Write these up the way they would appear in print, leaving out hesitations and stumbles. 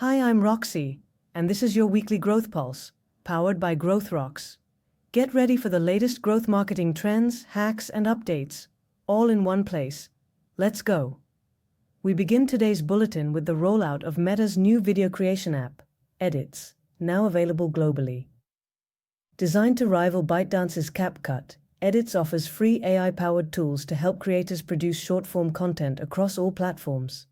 Hi, I'm Roxy, and this is your weekly Growth Pulse, powered by Growthrocks. Get ready for the latest growth marketing trends, hacks, and updates, all in one place. Let's go. We begin today's bulletin with the rollout of Meta's new video creation app, Edits, now available globally. Designed to rival ByteDance's CapCut, Edits offers free AI-powered tools to help creators produce short-form content across all platforms.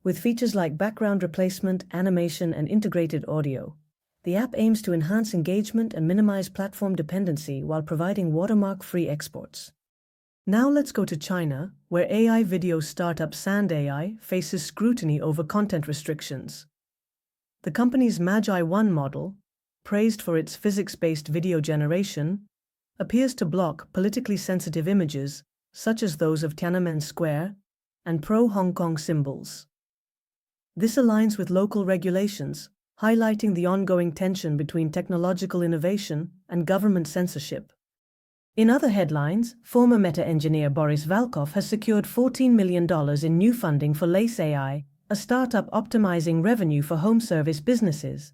With features like background replacement, animation, and integrated audio, the app aims to enhance engagement and minimize platform dependency while providing watermark-free exports. Now let's go to China, where AI video startup Sand AI faces scrutiny over content restrictions. The company's Magi-1 model, praised for its physics-based video generation, appears to block politically sensitive images, such as those of Tiananmen Square and pro-Hong Kong symbols. This aligns with local regulations, highlighting the ongoing tension between technological innovation and government censorship. In other headlines, former Meta engineer Boris Valkov has secured $14 million in new funding for Lace AI, a startup optimizing revenue for home service businesses.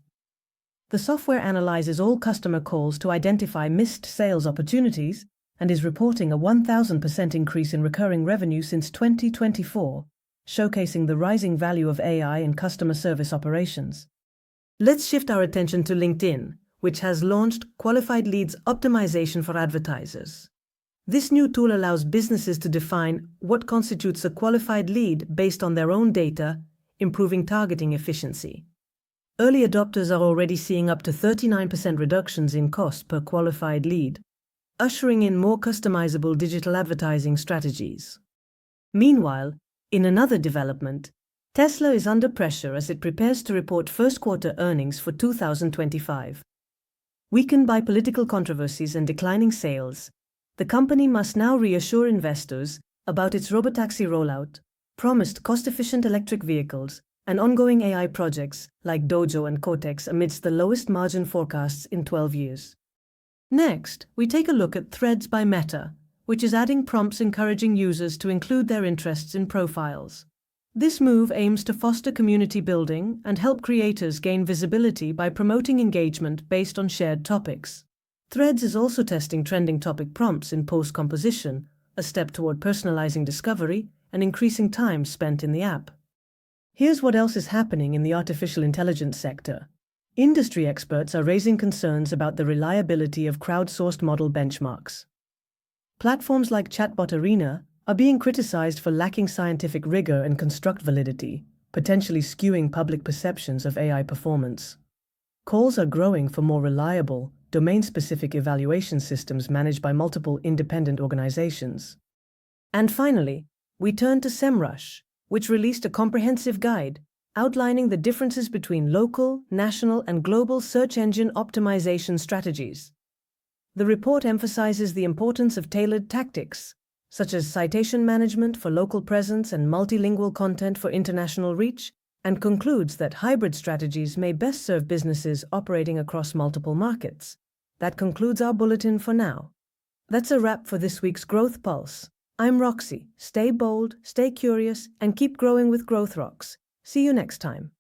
The software analyzes all customer calls to identify missed sales opportunities and is reporting a 1,000% increase in recurring revenue since 2024, showcasing the rising value of AI in customer service operations. Let's shift our attention to LinkedIn, which has launched Qualified Leads Optimization for Advertisers. This new tool allows businesses to define what constitutes a qualified lead based on their own data, improving targeting efficiency. Early adopters are already seeing up to 39% reductions in cost per qualified lead, ushering in more customizable digital advertising strategies. Meanwhile, in another development, Tesla is under pressure as it prepares to report first-quarter earnings for 2025. Weakened by political controversies and declining sales, the company must now reassure investors about its robotaxi rollout, promised cost-efficient electric vehicles, and ongoing AI projects like Dojo and Cortex amidst the lowest margin forecasts in 12 years. Next, we take a look at Threads by Meta, which is adding prompts encouraging users to include their interests in profiles. This move aims to foster community building and help creators gain visibility by promoting engagement based on shared topics. Threads is also testing trending topic prompts in post composition, a step toward personalizing discovery and increasing time spent in the app. Here's what else is happening in the artificial intelligence sector. Industry experts are raising concerns about the reliability of crowdsourced model benchmarks. Platforms like Chatbot Arena are being criticized for lacking scientific rigor and construct validity, potentially skewing public perceptions of AI performance. Calls are growing for more reliable, domain-specific evaluation systems managed by multiple independent organizations. And finally, we turn to SEMrush, which released a comprehensive guide outlining the differences between local, national, and global search engine optimization strategies. The report emphasizes the importance of tailored tactics, such as citation management for local presence and multilingual content for international reach, and concludes that hybrid strategies may best serve businesses operating across multiple markets. That concludes our bulletin for now. That's a wrap for this week's Growth Pulse. I'm Roxy. Stay bold, stay curious, and keep growing with Growthrocks. See you next time.